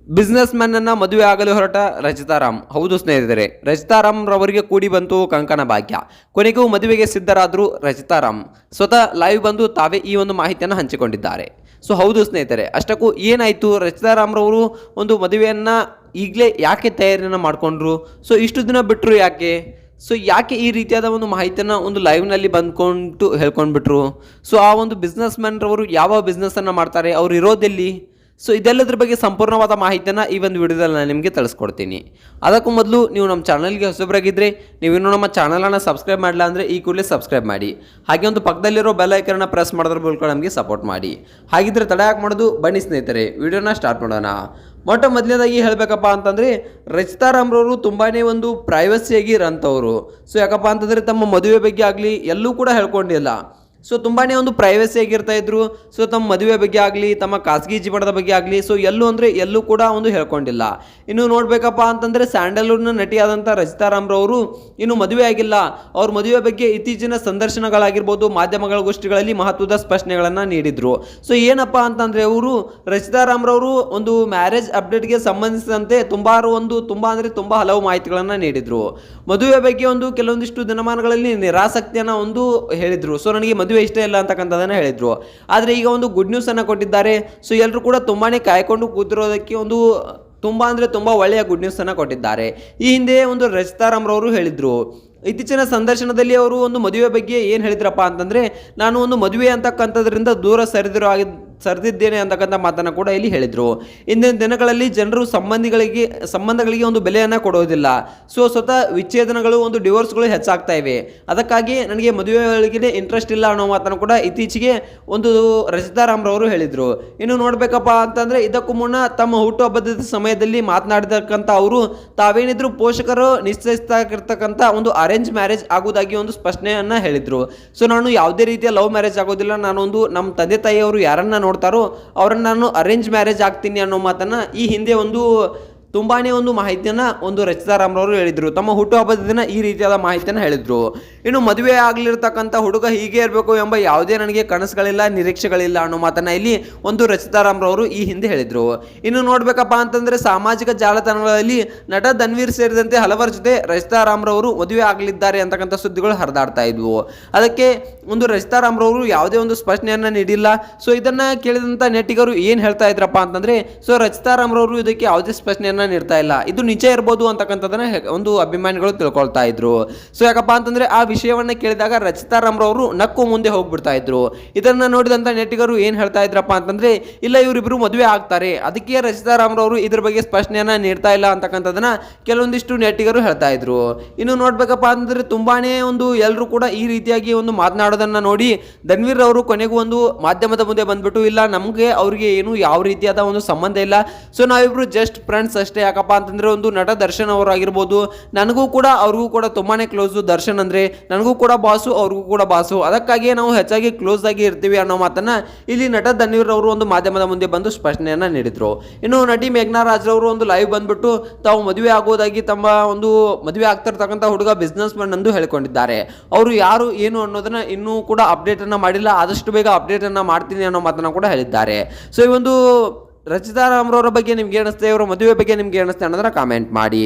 Business man ಅನ್ನ ಮದುವೆ ಆಗಲು ಹೊರಟ ರಚಿತಾರಾಮ್. ಹೌದು ಸ್ನೇಹಿತರೆ, ರಚಿತಾರಾಮ್ ರವರಿಗೆ ಕೂಡಿ ಬಂತು ಕಂಕಣ ಭಾಗ್ಯ. ಕೊನೆಗೂ ಮದುವೆಗೆ ಸಿದ್ಧರಾದರು ರಚಿತಾರಾಮ್. ಸ್ವತಃ ಲೈವ್ ಬಂದು ತಾವೇ ಈ ಒಂದು ಮಾಹಿತಿಯನ್ನು ಹಂಚಿಕೊಂಡಿದ್ದಾರೆ. ಸೊ ಹೌದು ಸ್ನೇಹಿತರೆ, ಅಷ್ಟಕ್ಕೂ ಏನಾಯಿತು, ರಚಿತಾರಾಮ್ ರವರು ಒಂದು ಮದುವೆಯನ್ನು ಈಗಲೇ ಯಾಕೆ ತಯಾರಿಯನ್ನು ಮಾಡಿಕೊಂಡ್ರು? ಸೊ ಇಷ್ಟು ದಿನ ಬಿಟ್ಟರು ಯಾಕೆ? ಸೊ ಯಾಕೆ ಈ ರೀತಿಯಾದ ಒಂದು ಮಾಹಿತಿಯನ್ನು ಒಂದು ಲೈವ್ನಲ್ಲಿ ಬಂದ್ಕೊಂಡು ಹೇಳ್ಕೊಂಡ್ಬಿಟ್ರು? ಸೊ ಆ ಒಂದು ಬಿಸ್ನೆಸ್ ಮ್ಯಾನ್ ರವರು ಯಾವ ಬಿಸ್ನೆಸ್ಸನ್ನು ಮಾಡ್ತಾರೆ, ಅವ್ರು ಇರೋದೆಲ್ಲಿ? ಸೊ ಇದೆಲ್ಲದ್ರ ಬಗ್ಗೆ ಸಂಪೂರ್ಣವಾದ ಮಾಹಿತಿಯನ್ನು ಈ ಒಂದು ವಿಡಿಯೋದಲ್ಲಿ ನಾನು ನಿಮಗೆ ತಿಳಿಸ್ಕೊಡ್ತೀನಿ. ಅದಕ್ಕೂ ಮೊದಲು ನೀವು ನಮ್ಮ ಚಾನಲ್ಗೆ ಹೊಸಬರಾಗಿದ್ದರೆ, ನೀವಿನ್ನೂ ನಮ್ಮ ಚಾನಲನ್ನು ಸಬ್ಸ್ಕ್ರೈಬ್ ಮಾಡಿಲ್ಲ ಅಂದರೆ ಈ ಕೂಡಲೇ ಸಬ್ಸ್ಕ್ರೈಬ್ ಮಾಡಿ. ಹಾಗೆ ಒಂದು ಪಕ್ಕದಲ್ಲಿರೋ ಬೆಲ್ ಐಕನ್ನ ಪ್ರೆಸ್ ಮಾಡೋದ್ರ ಮೂಲಕ ನಮಗೆ ಸಪೋರ್ಟ್ ಮಾಡಿ. ಹಾಗಿದ್ರೆ ತಡ ಯಾಕೆ ಮಾಡೋದು, ಬನ್ನಿ ಸ್ನೇಹಿತರೆ ವಿಡಿಯೋನ ಸ್ಟಾರ್ಟ್ ಮಾಡೋಣ. ಮೊದಲನೇದಾಗಿ ಹೇಳಬೇಕಪ್ಪ ಅಂತಂದರೆ, ರಚಿತಾರಾಮ್ರವರು ತುಂಬಾ ಒಂದು ಪ್ರೈವಸಿಯಾಗಿ ಇರೋಂಥವ್ರು. ಸೊ ಯಾಕಪ್ಪ ಅಂತಂದರೆ ತಮ್ಮ ಮದುವೆ ಬಗ್ಗೆ ಆಗಲಿ ಎಲ್ಲೂ ಕೂಡ ಹೇಳ್ಕೊಂಡಿಲ್ಲ. ಸೊ ತುಂಬಾ ಒಂದು ಪ್ರೈವಸಿ ಆಗಿರ್ತಾ ಇದ್ರು. ಸೊ ತಮ್ಮ ಮದುವೆ ಬಗ್ಗೆ ಆಗಲಿ, ತಮ್ಮ ಖಾಸಗಿ ಜೀವನದ ಬಗ್ಗೆ ಆಗಲಿ, ಸೊ ಎಲ್ಲೂ ಕೂಡ ಒಂದು ಹೇಳ್ಕೊಂಡಿಲ್ಲ. ಇನ್ನು ನೋಡಬೇಕಪ್ಪ ಅಂತಂದರೆ, ಸ್ಯಾಂಡಲ್ವುಡ್ನ ನಟಿಯಾದಂಥ ರಚಿತಾರಾಮ್ರವರು ಇನ್ನು ಮದುವೆ ಆಗಿಲ್ಲ. ಅವ್ರ ಮದುವೆ ಬಗ್ಗೆ ಇತ್ತೀಚಿನ ಸಂದರ್ಶನಗಳಾಗಿರ್ಬೋದು, ಮಾಧ್ಯಮಗಳ ಗೋಷ್ಠಿಗಳಲ್ಲಿ ಮಹತ್ವದ ಸ್ಪಷ್ಟನೆಗಳನ್ನು ನೀಡಿದರು. ಸೊ ಏನಪ್ಪ ಅಂತಂದರೆ, ಅವರು ರಚಿತಾರಾಮ್ರವರು ಒಂದು ಮ್ಯಾರೇಜ್ ಅಪ್ಡೇಟ್ಗೆ ಸಂಬಂಧಿಸಿದಂತೆ ತುಂಬ ಹಲವು ಮಾಹಿತಿಗಳನ್ನು ನೀಡಿದರು. ಮದುವೆ ಬಗ್ಗೆ ಒಂದು ಕೆಲವೊಂದಿಷ್ಟು ದಿನಮಾನಗಳಲ್ಲಿ ನಿರಾಸಕ್ತಿಯನ್ನು ಒಂದು ಹೇಳಿದರು. ಸೊ ನನಗೆ ಮದುವೆ ಇಷ್ಟ ಇಲ್ಲ ಅಂತಕ್ಕಂಥದ್ದನ್ನು ಹೇಳಿದರು. ಆದರೆ ಈಗ ಒಂದು ಗುಡ್ ನ್ಯೂಸ್ ಅನ್ನು ಕೊಟ್ಟಿದ್ದಾರೆ. ಸೊ ಎಲ್ಲರೂ ಕೂಡ ತುಂಬಾ ಕಾಯ್ಕೊಂಡು ಕೂತಿರೋದಕ್ಕೆ ಒಂದು ತುಂಬ ಒಳ್ಳೆಯ ಗುಡ್ ನ್ಯೂಸ್ ಅನ್ನು ಕೊಟ್ಟಿದ್ದಾರೆ. ಈ ಹಿಂದೆ ಒಂದು ರಚಿತಾರಾಮ್ರವರು ಹೇಳಿದರು, ಇತ್ತೀಚಿನ ಸಂದರ್ಶನದಲ್ಲಿ ಅವರು ಒಂದು ಮದುವೆ ಬಗ್ಗೆ ಏನು ಹೇಳಿದ್ರಪ್ಪ ಅಂತಂದರೆ, ನಾನು ಒಂದು ಮದುವೆ ಅಂತಕ್ಕಂಥದ್ರಿಂದ ದೂರ ಸರಿದಿದ್ದೇನೆ ಅಂತಕ್ಕಂಥ ಮಾತನ್ನು ಕೂಡ ಇಲ್ಲಿ ಹೇಳಿದರು. ಇಂದಿನ ದಿನಗಳಲ್ಲಿ ಜನರು ಸಂಬಂಧಗಳಿಗೆ ಒಂದು ಬೆಲೆಯನ್ನು ಕೊಡೋದಿಲ್ಲ. ಸೊ ಸ್ವತಃ ವಿಚ್ಛೇದನಗಳು, ಒಂದು ಡಿವೋರ್ಸ್ಗಳು ಹೆಚ್ಚಾಗ್ತಾ ಇವೆ. ಅದಕ್ಕಾಗಿ ನನಗೆ ಮದುವೆಗಳಿಗೆ ಇಂಟ್ರೆಸ್ಟ್ ಇಲ್ಲ ಅನ್ನೋ ಮಾತನ್ನು ಕೂಡ ಇತ್ತೀಚೆಗೆ ಒಂದು ರಚಿತಾರಾಮ್ರವರು ಹೇಳಿದರು. ಇನ್ನು ನೋಡಬೇಕಪ್ಪ ಅಂತಂದರೆ, ಇದಕ್ಕೂ ಮುನ್ನ ತಮ್ಮ ಹುಟ್ಟುಹಬ್ಬದ ಸಮಯದಲ್ಲಿ ಮಾತನಾಡಿದಕ್ಕಂಥ ಅವರು ತಾವೇನಿದ್ರು ಪೋಷಕರು ನಿಶ್ಚಯಿಸ್ತಾಗಿರ್ತಕ್ಕಂಥ ಒಂದು ಅರೇಂಜ್ ಮ್ಯಾರೇಜ್ ಆಗುವುದಾಗಿ ಒಂದು ಸ್ಪಷ್ಟನೆಯನ್ನು ಹೇಳಿದರು. ಸೊ ನಾನು ಯಾವುದೇ ರೀತಿಯ ಲವ್ ಮ್ಯಾರೇಜ್ ಆಗೋದಿಲ್ಲ, ನಮ್ಮ ತಂದೆ ತಾಯಿಯವರು ಯಾರನ್ನ ನೋಡ್ತಾರೋ ಅವರನ್ನು ನಾನು ಅರೇಂಜ್ ಮ್ಯಾರೇಜ್ ಆಗ್ತೀನಿ ಅನ್ನೋ ಮಾತನ್ನು ಈ ಹಿಂದೆ ತುಂಬಾ ಒಂದು ಮಾಹಿತಿಯನ್ನು ಒಂದು ರಚಿತಾರಾಮ್ರವರು ಹೇಳಿದರು. ತಮ್ಮ ಹುಟ್ಟುಹಬ್ಬದ ದಿನ ಈ ರೀತಿಯಾದ ಮಾಹಿತಿಯನ್ನು ಹೇಳಿದರು. ಇನ್ನು ಮದುವೆ ಆಗಲಿರ್ತಕ್ಕಂಥ ಹುಡುಗ ಹೀಗೆ ಇರಬೇಕು ಎಂಬ ಯಾವುದೇ ನನಗೆ ಕನಸುಗಳಿಲ್ಲ, ನಿರೀಕ್ಷೆಗಳಿಲ್ಲ ಅನ್ನೋ ಮಾತನ್ನು ಇಲ್ಲಿ ಒಂದು ರಚಿತಾರಾಮ್ರವರು ಈ ಹಿಂದೆ ಹೇಳಿದರು. ಇನ್ನು ನೋಡಬೇಕಪ್ಪ ಅಂತಂದರೆ, ಸಾಮಾಜಿಕ ಜಾಲತಾಣಗಳಲ್ಲಿ ನಟ ಧನ್ವೀರ್ ಸೇರಿದಂತೆ ಹಲವರ ಜೊತೆ ರಚಿತಾರಾಮ್ರವರು ಮದುವೆ ಆಗಲಿದ್ದಾರೆ ಅಂತಕ್ಕಂಥ ಸುದ್ದಿಗಳು ಹರಿದಾಡ್ತಾ ಇದ್ವು. ಅದಕ್ಕೆ ಒಂದು ರಚಿತಾರಾಮ್ರವರು ಯಾವುದೇ ಒಂದು ಸ್ಪಷ್ಟನೆಯನ್ನು ನೀಡಿಲ್ಲ. ಸೊ ಇದನ್ನು ಕೇಳಿದಂಥ ನೆಟ್ಟಿಗರು ಏನು ಹೇಳ್ತಾ ಇದ್ರಪ್ಪ ಅಂತಂದರೆ, ಸೊ ರಚಿತಾರಾಮ್ರವರು ಇದಕ್ಕೆ ಯಾವುದೇ ಸ್ಪಷ್ಟನೆಯನ್ನು ನೀಡ್ತಾ ಇಲ್ಲ, ಇದು ನಿಜ ಇರ್ಬೋದು ಅಂತಕ್ಕಂಥದ್ದನ್ನ ಒಂದು ಅಭಿಮಾನಿಗಳು ತಿಳ್ಕೊಳ್ತಾ ಇದ್ರು. ಸೊ ಯಾಕಪ್ಪ ಅಂತಂದ್ರೆ, ಆ ವಿಷಯವನ್ನ ಕೇಳಿದಾಗ ರಚಿತಾರಾಮ್ರವರು ನಕ್ಕು ಮುಂದೆ ಹೋಗ್ಬಿಡ್ತಾ ಇದ್ರು. ಇದನ್ನ ನೋಡಿದಂತ ನೆಟ್ಟಿಗರು ಏನ್ ಹೇಳ್ತಾ ಇದ್ರಪ್ಪ ಅಂತಂದ್ರೆ, ಇಲ್ಲ ಇವರಿಬ್ರು ಮದುವೆ ಆಗ್ತಾರೆ, ಅದಕ್ಕೆ ರಚಿತಾರಾಮ್ರವರು ಇದ್ರ ಬಗ್ಗೆ ಸ್ಪಷ್ಟನೆಯನ್ನ ನೀಡ್ತಾ ಇಲ್ಲ ಅಂತಕ್ಕಂಥದನ್ನ ಕೆಲವೊಂದಿಷ್ಟು ನೆಟ್ಟಿಗರು ಹೇಳ್ತಾ ಇದ್ರು. ಇನ್ನು ನೋಡ್ಬೇಕಪ್ಪ ಅಂತಂದ್ರೆ, ತುಂಬಾನೇ ಎಲ್ಲರೂ ಕೂಡ ಈ ರೀತಿಯಾಗಿ ಮಾತನಾಡೋದನ್ನ ನೋಡಿ ಧನ್ವೀರ್ ಅವರು ಕೊನೆಗೂ ಮಾಧ್ಯಮದ ಮುಂದೆ ಬಂದ್ಬಿಟ್ಟು, ಇಲ್ಲ ನಮಗೆ ಅವ್ರಿಗೆ ಏನು ಯಾವ ರೀತಿಯಾದ ಸಂಬಂಧ ಇಲ್ಲ, ಸೊ ನಾವಿಬ್ರು ಜಸ್ಟ್ ಫ್ರೆಂಡ್ಸ್ ಅಷ್ಟೇ. ಯಾಕಪ್ಪ ಅಂತಂದ್ರೆ, ನಟ ದರ್ಶನ್ ಅವರು ಆಗಿರ್ಬೋದು, ನನಗೂ ಕೂಡ ಅವ್ರಿಗೂ ಕೂಡ ತುಂಬಾನೇ ಕ್ಲೋಸು. ದರ್ಶನ್ ಅಂದ್ರೆ ನನಗೂ ಕೂಡ ಬಾಸು, ಅವ್ರಿಗೂ ಕೂಡ ಬಾಸು, ಅದಕ್ಕಾಗಿಯೇ ನಾವು ಹೆಚ್ಚಾಗಿ ಕ್ಲೋಸ್ ಆಗಿ ಇರ್ತೀವಿ ಅನ್ನೋ ಮಾತನ್ನ ಇಲ್ಲಿ ನಟ ಧನ್ವೀರ್ ಅವರು ಮಾಧ್ಯಮದ ಮುಂದೆ ಬಂದು ಸ್ಪಷ್ಟನೆಯನ್ನ ನೀಡಿದ್ರು. ಇನ್ನು ನಟಿ ಮೇಘನಾ ರಾಜ್ ಅವರು ಲೈವ್ ಬಂದ್ಬಿಟ್ಟು ತಾವು ಮದುವೆ ಆಗೋದಾಗಿ, ತಮ್ಮ ಮದುವೆ ಆಗ್ತಿರ್ತಕ್ಕಂಥ ಹುಡುಗ ಬಿಸ್ನೆಸ್ ಮ್ಯಾನ್ ಎಂದು ಹೇಳಿಕೊಂಡಿದ್ದಾರೆ. ಅವರು ಯಾರು ಏನು ಅನ್ನೋದನ್ನ ಇನ್ನೂ ಕೂಡ ಅಪ್ಡೇಟ್ ಅನ್ನ ಮಾಡಿಲ್ಲ, ಆದಷ್ಟು ಬೇಗ ಅಪ್ಡೇಟ್ ಅನ್ನ ಮಾಡ್ತೀನಿ ಅನ್ನೋ ಮಾತನ್ನ ಕೂಡ ಹೇಳಿದ್ದಾರೆ. ಸೊ ಈ ರಚಿತಾರಾಮ್ರವರ ಬಗ್ಗೆ ನಿಮ್ಗೆ ಏನಿಸ್ತೆ, ಇವರ ಮದುವೆ ಬಗ್ಗೆ ನಿಮ್ಗೆ ಏನಿಸ್ತೆ ಅನ್ನೋದನ್ನ ಕಾಮೆಂಟ್ ಮಾಡಿ.